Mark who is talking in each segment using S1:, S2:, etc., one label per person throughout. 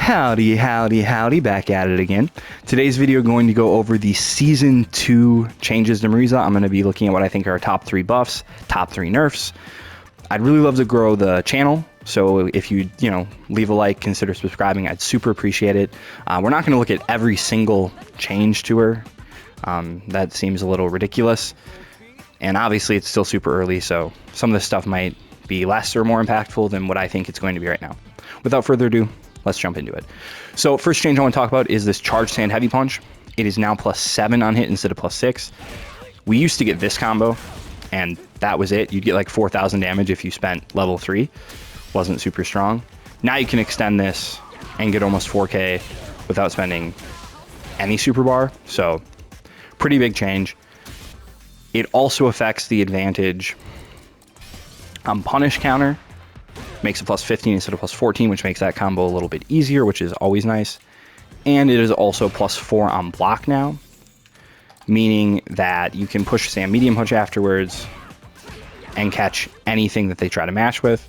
S1: Howdy, howdy, howdy, back at it again. Today's video going to go over the Season 2 changes to Marisa. I'm going to be looking at what I think are our top 3 buffs, top 3 nerfs. I'd really love to grow the channel, so if you leave a like, consider subscribing, I'd super appreciate it. We're not going to look at every single change to her. That seems a little ridiculous. And obviously it's still super early, so some of this stuff might be less or more impactful than what I think it's going to be right now. Without further ado, let's jump into it. So first change I want to talk about is this Charge Stand Heavy Punch. It is now +7 on hit instead of +6. We used to get this combo, and that was it. You'd get like 4,000 damage if you spent level 3. Wasn't super strong. Now you can extend this and get almost 4K without spending any super bar. So pretty big change. It also affects the advantage punish counter. Makes it +15 instead of +14, which makes that combo a little bit easier, which is always nice. And it is also +4 on block now, meaning that you can push Sam medium punch afterwards and catch anything that they try to match with.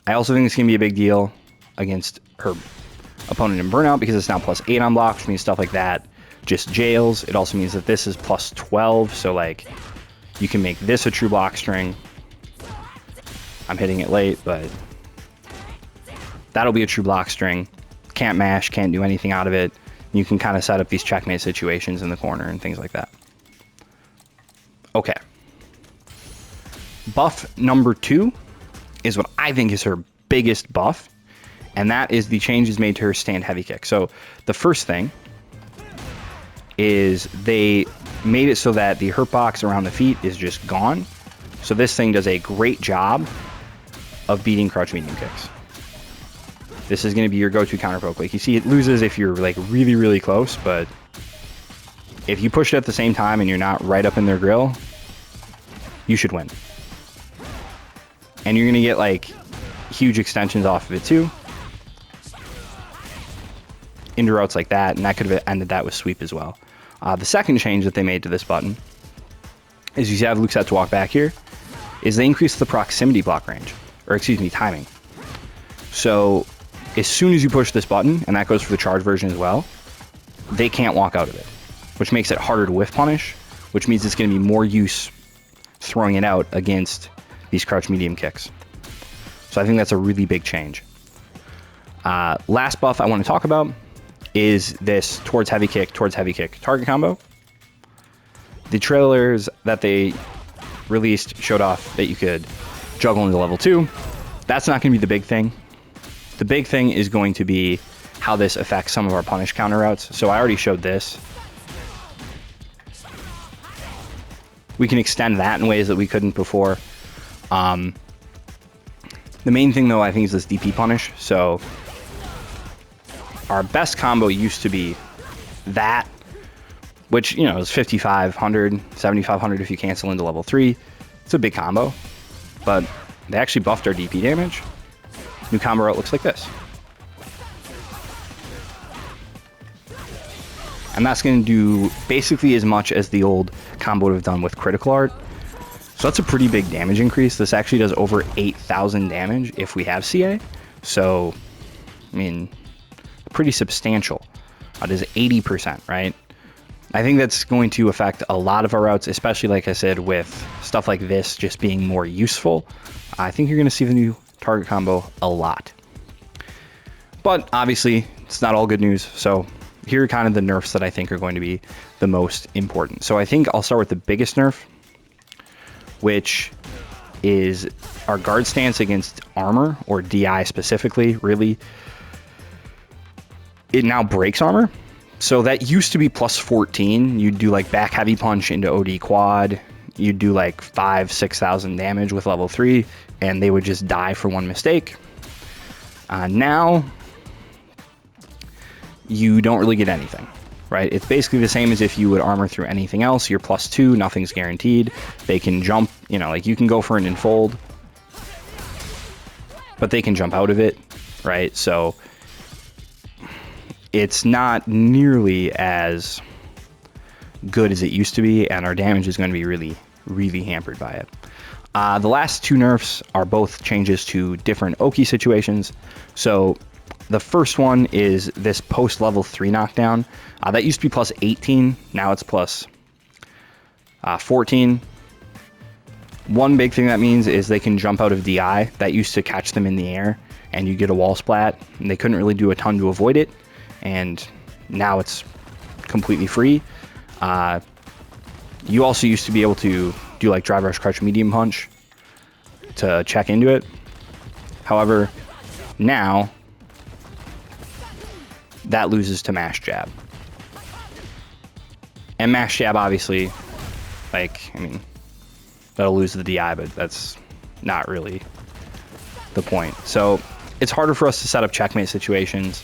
S1: I also think it's going to be a big deal against her opponent in Burnout because it's now +8 on block, which means stuff like that just jails. It also means that this is +12, so like you can make this a true block string. I'm hitting it late, but that'll be a true block string. Can't mash, can't do anything out of it. You can kind of set up these checkmate situations in the corner and things like that. Okay. Buff number 2 is what I think is her biggest buff, and that is the changes made to her stand heavy kick. So the first thing is they made it so that the hurt box around the feet is just gone. So this thing does a great job of beating crouch medium kicks. This is going to be your go-to counter poke. Like you see, it loses if you're like really, really close, but if you push it at the same time and you're not right up in their grill, you should win. And you're going to get like huge extensions off of it too. Into routes like that, and that could have ended that with sweep as well. The second change that they made to this button is you have Luke set to walk back here, is they increased the proximity block range, or excuse me, timing. So as soon as you push this button, and that goes for the charge version as well, they can't walk out of it, which makes it harder to whiff punish, which means it's going to be more use throwing it out against these crouch medium kicks. So I think that's a really big change. Last buff I want to talk about is this towards heavy kick target combo. The trailers that they released showed off that you could juggle into level 2. That's not going to be the big thing. The big thing is going to be how this affects some of our punish counter routes. So I already showed this. We can extend that in ways that we couldn't before. The main thing though, I think, is this DP punish. So our best combo used to be that, which, is 5,500, 7,500 if you cancel into level 3. It's a big combo, but they actually buffed our DP damage. New combo route looks like this. And that's going to do basically as much as the old combo would have done with critical art. So that's a pretty big damage increase. This actually does over 8,000 damage if we have CA. So, I mean, pretty substantial. It is 80%, right? I think that's going to affect a lot of our routes, especially, like I said, with stuff like this just being more useful. I think you're going to see the new target combo a lot. But obviously, it's not all good news. So here are kind of the nerfs that I think are going to be the most important. So I think I'll start with the biggest nerf, which is our guard stance against armor, or DI specifically, really. It now breaks armor. So that used to be +14. You'd do like back heavy punch into OD quad. You'd do like 5,000-6,000 damage with level 3, and they would just die for one mistake. Now, you don't really get anything, right? It's basically the same as if you would armor through anything else. You're +2, nothing's guaranteed. They can jump, like you can go for an enfold, but they can jump out of it, right? So it's not nearly as good as it used to be, and our damage is going to be really, really hampered by it. The last two nerfs are both changes to different Oki situations. So The first one is this post level 3 knockdown. That used to be plus 18, now it's plus 14. One big thing that means is they can jump out of DI. That used to catch them in the air and you get a wall splat, and they couldn't really do a ton to avoid it, and now it's completely free. You also used to be able to do like drive rush crouch medium punch to check into it. However, now that loses to mash jab. And mash jab, obviously, like, I mean, that'll lose the DI, but that's not really the point. So it's harder for us to set up checkmate situations.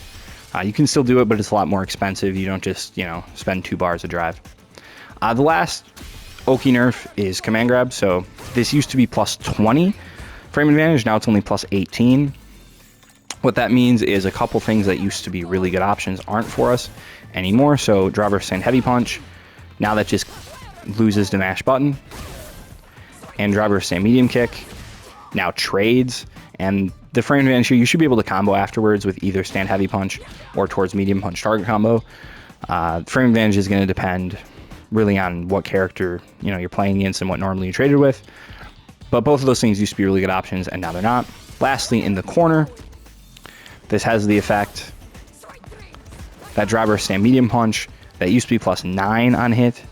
S1: You can still do it, but it's a lot more expensive. You don't just, spend 2 bars of drive. The last Oki nerf is command grab. So this used to be plus 20 frame advantage. Now it's only plus 18. What that means is a couple things that used to be really good options aren't for us anymore. So driver stand heavy punch, now that just loses to mash button. And driver stand medium kick now trades, and the frame advantage here, you should be able to combo afterwards with either stand heavy punch or towards medium punch target combo. Frame advantage is going to depend really on what character you're playing against and what normally you traded with, but both of those things used to be really good options and now they're not. Lastly, in the corner, this has the effect that driver stand medium punch that used to be plus 9 on hit,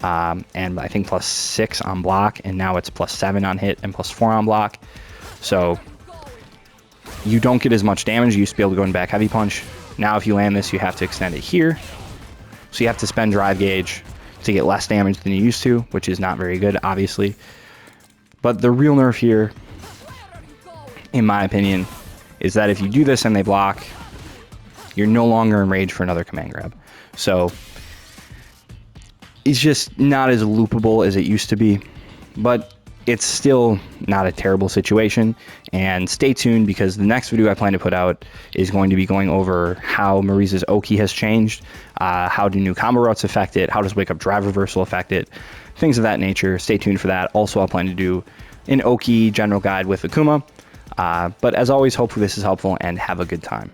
S1: and I think plus 6 on block, and now it's plus 7 on hit and plus 4 on block. So you don't get as much damage. You used to be able to go in back heavy punch. Now if you land this, you have to extend it here. So you have to spend drive gauge to get less damage than you used to, which is not very good, obviously. But the real nerf here, in my opinion, is that if you do this and they block, you're no longer in rage for another command grab. So it's just not as loopable as it used to be, but it's still not a terrible situation. And stay tuned, because the next video I plan to put out is going to be going over how Marisa's Oki has changed, how do new combo routes affect it, how does wake up drive reversal affect it, things of that nature. Stay tuned for that. Also, I'll plan to do an Oki general guide with Akuma. But as always, hopefully this is helpful, and have a good time.